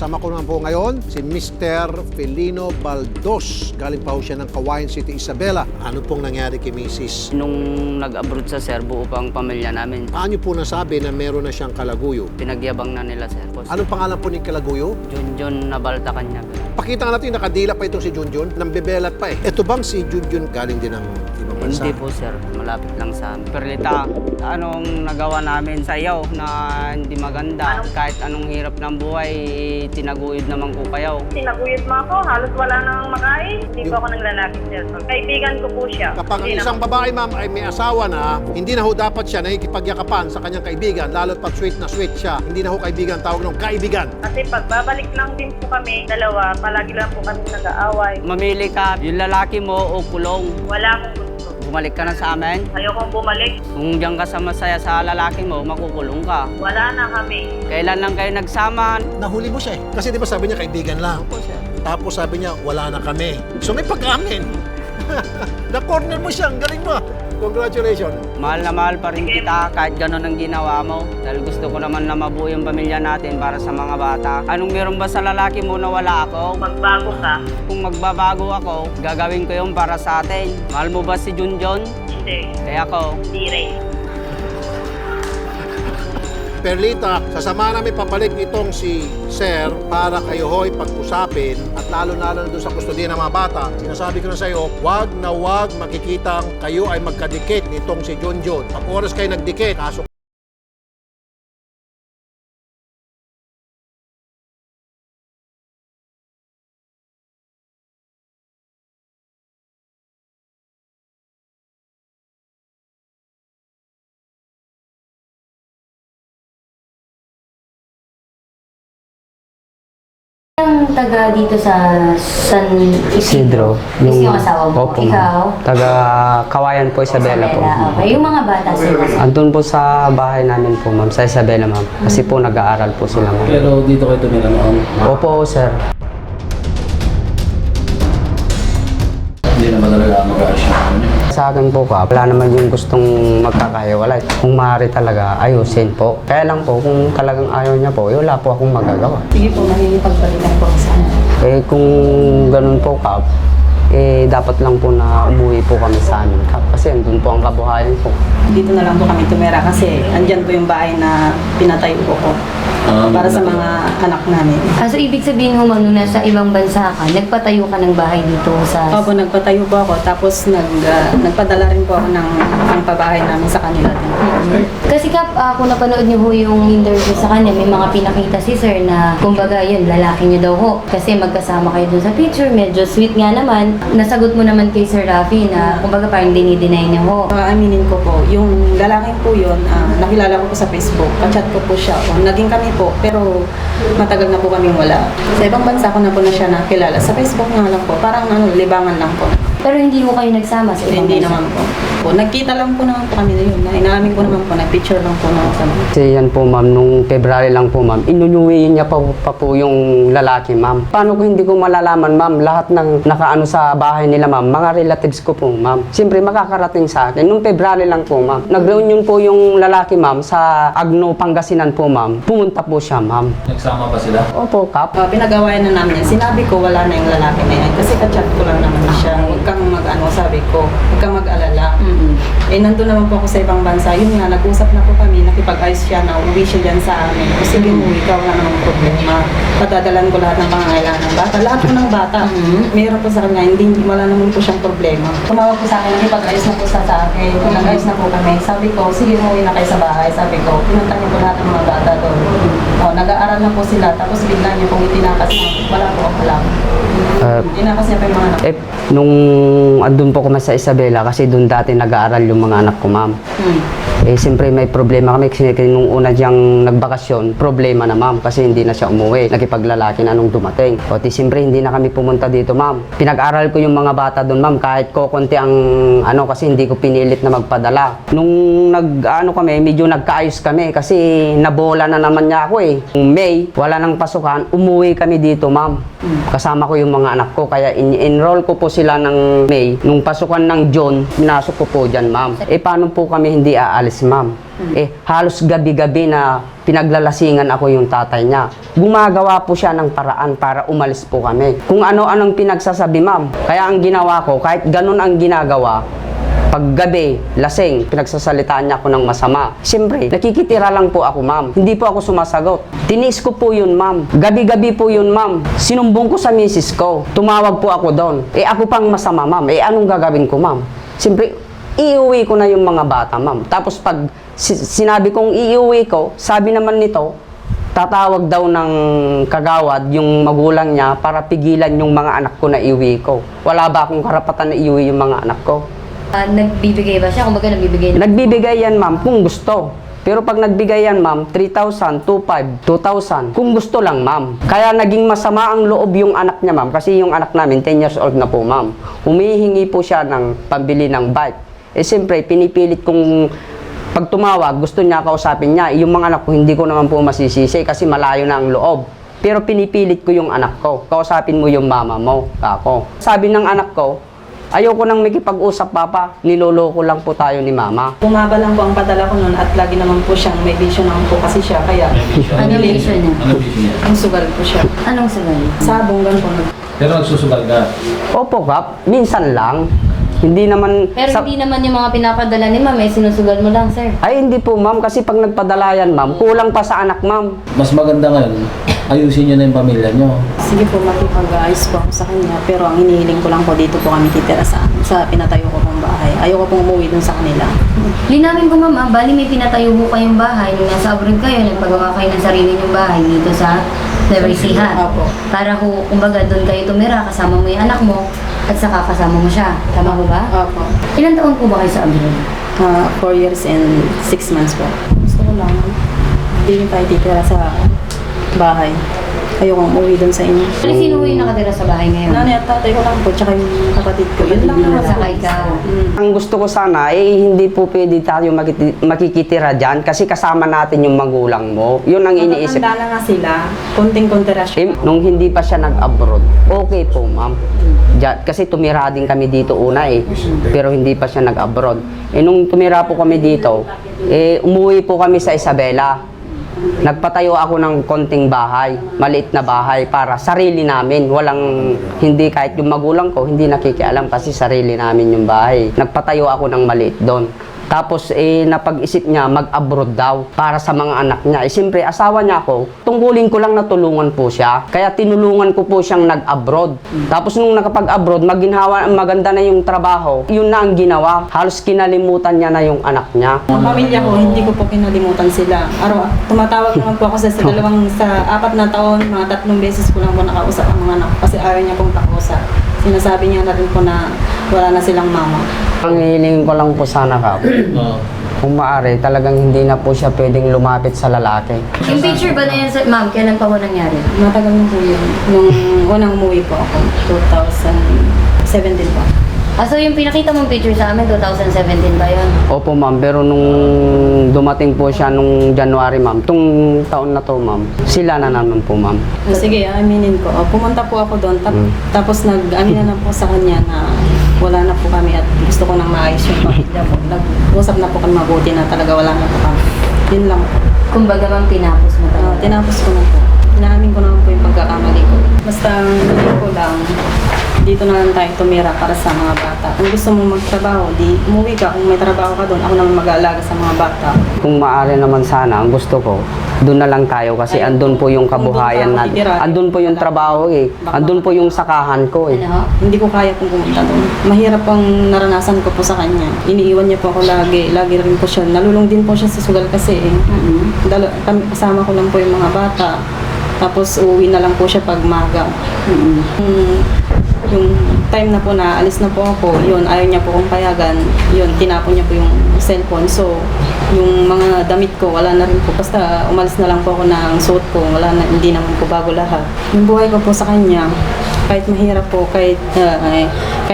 Kasama ko naman po ngayon si Mr. Felino Baldos. Galing pa ho siya ng Cagayan City, Isabela. Ano pong nangyari kay Mrs.? Nung nag-abroad sa sir, buo pang pamilya namin. Paano po nasabi na meron na siyang kalaguyo? Pinagyabang na nila sir. Anong pangalan po ng kalaguyo? Junjun Nabalta kanya. Pakita nga natin, nakadila pa itong si Junjun. Nambebelat pa eh. Ito bang si Junjun galing din ng ibang bansa? Hindi po sir, malapit lang sa amin. Perlita, anong nagawa namin sa iyo na hindi maganda? Kahit anong hirap ng buhay, tinaguyod naman ko kayo. Tinaguyod mo ako, halos wala nang makain. Hindi po ako ng lalaki, sir. Kaibigan ko po siya. Kapag ang isang babae, ma'am, ay may asawa na, hindi na ho dapat siya nakikipagyakapan sa kanyang kaibigan, lalo't pag sweet na sweet siya. Hindi na ho kaibigan, tawag ng kaibigan. Kasi pagbabalik lang din po kami, dalawa, palagi lang po kami nag-aaway. Mamili ka, yung lalaki mo o kulong. Wala akong gusto. Bumalik ka na sa amin. Ayokong bumalik. Kung diyan ka sa masaya sa lalaki mo, makukulong ka. Wala na kami. Kailan lang kayo nagsama? Nahuli mo siya eh. Kasi di ba sabi niya kaibigan lang. Tapos sabi niya, wala na kami. So may pag-amin. Na-corner mo siya, ang galing mo. Congratulations. Mahal na mahal pa rin kita kahit gano'n ang ginawa mo. Dahil gusto ko naman na mabuo yung pamilya natin para sa mga bata. Anong meron ba sa lalaki mo na wala ako? Magbago ka. Kung magbabago ako, gagawin ko yung para sa atin. Mahal mo ba si Junjun? Hindi. Kaya ako. Hindi rin. Perlita, sasama namin papalik itong si Sir para kayo ho'y pag-usapin at lalo na doon sa kustodiya ng mga bata. Sinasabi ko na sa iyo, wag na wag makikitang kayo ay magkadikit nitong si Junjun. Pag oras kayo nagdikit, kaso Ang taga dito sa San Isidro. Is yung asawa mo. Opo, Ikaw? Taga Cagayan po, Isabela po. Okay. Yung mga bata sila. Andun po sa bahay namin po, ma'am. Sa Isabela, ma'am. Kasi po nag-aaral po sila, ma'am. Pero dito kayo tumira noon? Opo, sir. Hindi naman talaga mag-aasya niyo. Sa akin po ka, wala naman yung gustong magkakahiwalay. Kung maaari talaga, ayusin po. Kaya lang po, kung talagang ayaw niya po, wala po akong magagawa. Sige po, nakikipagpalitan po sa Eh kung ganun po, Kap, eh dapat lang po na umuwi po kami sa amin, Kap. Kasi andun po ang kabuhayan po. Dito na lang po kami tumira kasi andyan po yung bahay na pinatayo ko para sa mga anak namin. So, ibig sabihin mo, ma'am, nung nasa ibang bansa ka, nagpatayo ka ng bahay dito sa... Opo, nagpatayo po ako tapos nagpadala rin po ako ng pabahay namin sa kanila din. Kasi Kap, kung napanood niyo ho yung interview sa kanya, may mga pinakita si sir na, kumbaga yun, lalaki niyo daw ho. Kasi magkasama kayo dun sa picture, medyo sweet nga naman. Nasagot mo naman kay Sir Rafi na, kumbaga parang dinideny niya ho. Aminin ko po, yung lalaking po yun, nakilala ko po sa Facebook, kachat ko po siya. Naging kami po, pero matagal na po kaming wala. Sa ibang bansa ko na po na siya nakilala. Sa Facebook nga lang po, parang libangan lang po. Pero hindi ho kayo nagsama sa ibang Hindi bansa? naman po. Nagkita lang po naman po kami na yun. Inaamin ko naman po, nag-picture lang po naman kami. Kasi yan po, ma'am, nung February lang po, ma'am, inunuwi niya pa po yung lalaki, ma'am. Paano ko hindi ko malalaman, ma'am, lahat ng nakaano sa bahay nila, ma'am, mga relatives ko po, ma'am. Siyempre, makakarating sa akin. Nung February lang po, ma'am. Nag-reunion po yung lalaki, ma'am, sa Agno, Pangasinan po, ma'am. Pumunta po siya, ma'am. Nagsama ba sila? Opo, Kap. Pinagawayan na namin yan. Sinabi ko wala na yung lalaki na yan. Kasi kachat ko lang naman siya. Huwag kang mag-ano, sabi ko. Huwag kang mag-alala. Nandun naman po ako sa ibang bansa. Yun nga, nag-usap na po kami. Nakipag-ayos siya na uwi siya dyan sa amin. O sige mo, ikaw wala namang problema. Patadalan ko lahat ng pangangailangan ng bata. Lahat po ng bata. Meron po sa kanya. Hindi, wala naman po siyang problema. Tumawag po sa akin. Nakipag-ayos na po sa akin. Nag-ayos na po kami. Sabi ko, sige mo, uwi na kayo sa bahay. Sabi ko, pinunta niyo po lahat ng mga bata doon. Nag-aaral na po sila. Tapos bigla niyo pong itinakas na. Wala po ako alam. Itinakas niya po yung mga anak. Nung andun po kami sa Isabela, kasi doon dati nag-aaral yung mga anak ko, ma'am. Siyempre may problema kami kasi nung una diyang nagbakasyon, problema na, ma'am, kasi hindi na siya umuwi. Nakipaglalaki na nung dumating. Siyempre hindi na kami pumunta dito, ma'am. Pinag-aral ko yung mga bata doon, ma'am, kahit ko konti ang kasi hindi ko pinilit na magpadala. Nung kami, medyo nagkaayos kami kasi nabola na naman niya ako eh. Nung May, wala nang pasukan, umuwi kami dito, ma'am. Kasama ko yung mga anak ko, kaya in-enroll ko po sila ng May. Nung pasukan ng June, pinasok ko po dyan, ma'am. Paano po kami hindi aalis umalis, ma'am. Halos gabi-gabi na pinaglalasingan ako yung tatay niya. Gumagawa po siya ng paraan para umalis po kami. Kung ano-anong pinagsasabi, ma'am. Kaya ang ginawa ko, kahit ganun ang ginagawa, pag gabi, lasing, pinagsasalitaan niya ako ng masama. Siyempre, nakikitira lang po ako, ma'am. Hindi po ako sumasagot. Tiniis ko po yun, ma'am. Gabi-gabi po yun, ma'am. Sinumbong ko sa misis ko. Tumawag po ako doon. Ako pang masama, ma'am. Anong gagawin ko, ma'am? Siyempre, iuwi ko na yung mga bata, ma'am. Tapos pag sinabi kong iuwi ko, sabi naman nito, tatawag daw ng kagawad yung magulang niya para pigilan yung mga anak ko na iuwi ko. Wala ba akong karapatan na iuwi yung mga anak ko? Nagbibigay ba siya? Kung baga nagbibigay na? Nagbibigay yan, ma'am, kung gusto. Pero pag nagbigay yan, ma'am, 3,000, 2,500, 2,000. Kung gusto lang, ma'am. Kaya naging masama ang loob yung anak niya, ma'am. Kasi yung anak namin, 10 years old na po, ma'am. Humihingi po siya ng pambili ng bike. Siyempre, pinipilit kong pag tumawag, gusto niya kausapin niya. Yung mga anak ko, hindi ko naman po masisisi kasi malayo na ang loob. Pero pinipilit ko yung anak ko. Kausapin mo yung mama mo, kako. Sabi ng anak ko, ayoko nang makipag-usap, papa. Niloloko lang po tayo ni mama. Bumaba lang po ang padala ko noon at lagi naman po siyang may vision naman po kasi siya. Kaya Anong vision niya? Ano vision niya? yung sugal po siya. Anong sagal? Sabong gan po. Pero nagsusugal ka. Opo, kap. Minsan lang. Hindi naman... Pero hindi naman yung mga pinapadala ni ma'am, sinusugal mo lang, sir. Ay, hindi po, ma'am. Kasi pag nagpadala yan, ma'am, kulang pa sa anak, ma'am. Mas maganda ngayon, ayusin niyo na yung pamilya niyo. Sige po, makipag-ayos po ako sa kanya. Pero ang hinihiling ko lang po, dito po kami titira sa pinatayo ko pong bahay. Ayoko pong umuwi dun sa kanila. Linawin ko, ma'am, bali may pinatayo mo kayong bahay. Nung nasa abroad kayo, nagpagawa kayo ng sarili niyong bahay dito sa Nueva Ecija. Opo. Para kumbaga doon kayo tumira, kasama mo yung anak mo, at saka kasama mo siya. Tama ko ba? Opo. Ilan taon po ba kayo sa abroad? 4 years and 6 months po. Gusto ko lang, hindi tayo titira sa bahay. Ayoko umuwi dun sa inyo. Ano sino yung nakatira sa bahay ngayon? Nanay at tatay ko lang po, tsaka yung kapatid ko. Yun lang naman. Saka ikaw. Ang gusto ko sana, hindi po pwede tayo makikitira dyan kasi kasama natin yung magulang mo. Yun ang iniisip. Matanda na nga sila, konting-konti rasyon. Nung hindi pa siya nag-abroad, okay po, ma'am. Kasi tumira din kami dito una pero hindi pa siya nag-abroad. Nung tumira po kami dito, umuwi po kami sa Isabela. Nagpatayo ako ng konting bahay, maliit na bahay para sarili namin. Hindi kahit yung magulang ko, hindi nakikialam kasi sarili namin yung bahay. Nagpatayo ako ng maliit doon. Tapos napag-isip niya mag-abroad daw para sa mga anak niya. Siyempre, asawa niya ako, tungkulin ko lang na tulungan po siya. Kaya tinulungan ko po siyang nag-abroad. Tapos nung nakapag-abroad, maganda na yung trabaho. Yun na ang ginawa. Halos kinalimutan niya na yung anak niya. Ang pamilya ko, hindi ko po kinalimutan sila. Tumatawag naman po ako sa 4 na taon, mga 3 beses ko lang po nakausap ang mga anak ko kasi ayaw niya pong pakausap. Sinasabi niya na rin po na wala na silang mama. Ang hiling ko lang po sana, Kap, kung maaari, talagang hindi na po siya pwedeng lumapit sa lalaki. Yung picture ba na yan, ma'am, kailan pa po nangyari? Matagal na po yun. Nung unang umuwi po ako, 2017 po. So yung pinakita mong picture sa amin, 2017 ba yun? Opo, ma'am. Pero nung dumating po siya nung January, ma'am, tung taon na to, ma'am, sila na naman po, ma'am. Sige, aminin ko. Pumunta po ako doon, tapos nag-amina na po sa kanya na wala na po kami at gusto ko nang maayos yung pamilya po. Nag-usap na po kami mabuti na talaga wala na po kami. Yun lang po. Kumbaga ma'am, tinapos mo talaga. Tinapos ko na po. Inaamin ko naman po yung pagkakamali ko. Basta hindi ko lang, dito na lang tayo tumira para sa mga bata. Kung gusto mong magtrabaho, di umuwi ka. Kung may trabaho ka doon, ako naman mag-aalaga sa mga bata. Kung maaari naman sana, ang gusto ko, doon na lang tayo kasi andun po yung kabuhayan natin. Andun po yung trabaho Andun po yung sakahan ko Ano? Hindi ko kaya kung pumunta doon. Mahirap ang naranasan ko po sa kanya. Iniiwan niya po ako lagi. Lagi rin po siya. Nalulung din po siya sa sugal kasi kasama ko lang po yung mga bata. Tapos uuwi na lang po siya pag maga. Yung time na po na alis na po ako, yun, ayaw niya po kong payagan. Yun, tinapon niya po yung cellphone. So, yung mga damit ko, wala na rin po. Basta umalis na lang po ako ng suot ko. Wala na, hindi naman po bago lahat. Yung buhay ko po sa kanya, kahit mahirap po, kahit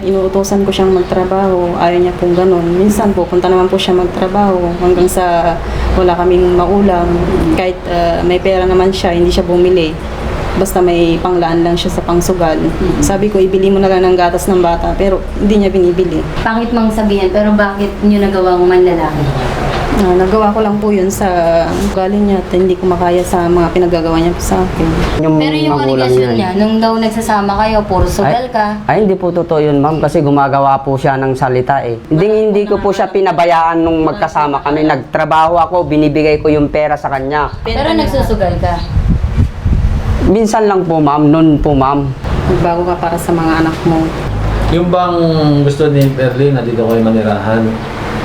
inuutosan ko siyang magtrabaho, ayaw niya pong ganun. Minsan po, punta naman po siya magtrabaho hanggang sa wala kaming maulam. Kahit may pera naman siya, hindi siya bumili. Basta may panglaan lang siya sa pangsugal. Sabi ko, ibili mo na lang ng gatas ng bata, pero hindi niya binibili. Pangit mang sabihin, pero bakit nyo nagawang manlalaki? Nagawa ko lang po yun sa galing niya at hindi ko makaya sa mga pinagagawa niya po sa akin. Pero yung magulang aligasyon niya, nung daw nagsasama kayo, puro sugal ka. Ay, hindi po totoo yun, ma'am, kasi gumagawa po siya ng salita eh. Hindi ko po siya pinabayaan nung magkasama kami. Nagtrabaho ako, binibigay ko yung pera sa kanya. Pero nagsusugal ka. Minsan lang po, ma'am, noon po, ma'am. Nagbago ka para sa mga anak mo. Yung bang gusto ni Perlin na dito kayo manirahan,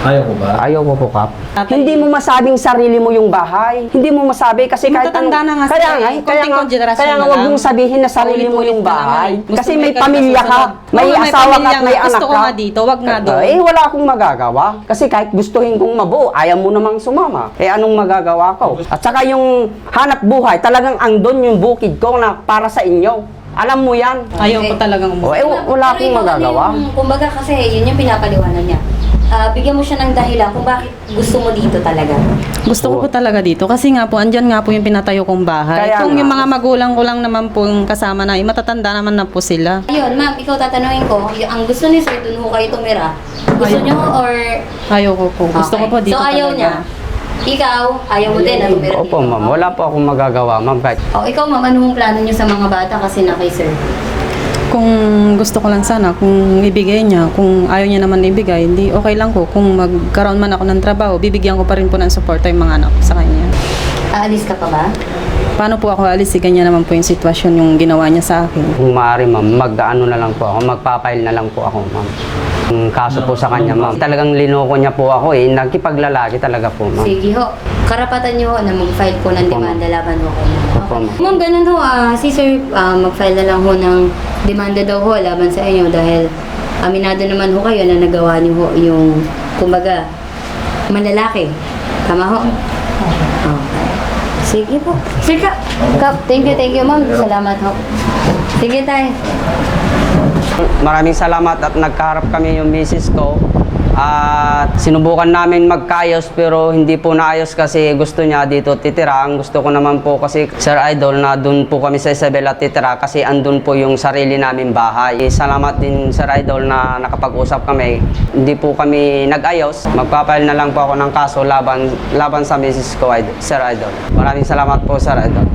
ayaw ko ba? Ayaw ko po, Kap. Tatay- Hindi mo masabing sarili mo yung bahay. Hindi mo masabi kasi kahit Matatanda na nga kaya sila nga, eh. Konting konsiderasyon kaya nga na wag lang. mong sabihin na sarili mo yung Paulit-ulit na bahay. naman. Gusto Kasi mo may ikaw pamilya ka, susunod. may Oo, may asawa ka pamilya at may nga. anak Gusto ko ka. nga dito, wag nga doon. Eh, wala akong magagawa. Kasi kahit gustuhin kong mabuo, ayaw mo namang sumama. Eh, anong magagawa ko? At saka yung hanap buhay, talagang andon yung bukid ko na para sa inyo. Alam mo yan. Ayaw ko talagang O, eh, wala akong Pero ikaw, magagawa. ano yung- kumbaga kasi yun yung pinapaliwanag niya. Bigyan mo siya ng dahilan kung bakit gusto mo dito talaga. Gusto ko po talaga dito kasi nga po, andyan nga po yung pinatayo kong bahay. Kaya Kung nga. yung mga magulang ko lang naman po yung kasama na, matatanda naman na po sila. Ayun, ma'am, ikaw tatanungin ko, ang gusto ni sir, dun ho kayo tumira. Gusto niyo or... Ayaw ko po. Gusto ko po Okay. dito So ayaw talaga. niya. Ikaw, ayaw mo din na tumira Opo, dito. ma'am. Wala po akong magagawa, ma'am. Kahit O, ikaw ma'am, anong plano niyo sa mga bata kasi na kay sir? Kung gusto ko lang sana, kung ibigay niya, kung ayaw niya naman ibigay, hindi okay lang ko. Kung magkaroon man ako ng trabaho, bibigyan ko pa rin po ng suporta yung mga anak ko sa kanya. Aalis ka pa ba? Paano po ako alis? Ganyan naman po yung sitwasyon yung ginawa niya sa akin. kung maaari, ma'am, mag-ano na lang po ako, magpapail na lang po ako, ma'am. Yung kaso po sa kanya, ma'am. Talagang linoko niya po ako eh. Nagkipaglalaki talaga po, ma'am. Sige ho. Karapatan niyo ho na mag-file po ng Opo, demanda laban ho kayo. Opo, ma'am. Ma'am, ganun ho. Si sir, mag-file na lang ho ng demanda daw ho laban sa inyo dahil aminado naman ho kayo na nagawa niyo ho yung, kumbaga, manlalaki. Tama ho? Okay. Sige po. Sir Kap, thank you ma'am. Salamat ho. Sige tayo. Maraming salamat at nagkaharap kami yung misis ko. At sinubukan namin magkayos pero hindi po naayos kasi gusto niya dito titira. Ang gusto ko naman po kasi Sir Idol na doon po kami sa Isabela titira kasi andun po yung sarili namin bahay. Salamat din Sir Idol na nakapag-usap kami. Hindi po kami nag-ayos. Magpapail na lang po ako ng kaso laban sa misis ko, Sir Idol. Maraming salamat po Sir Idol.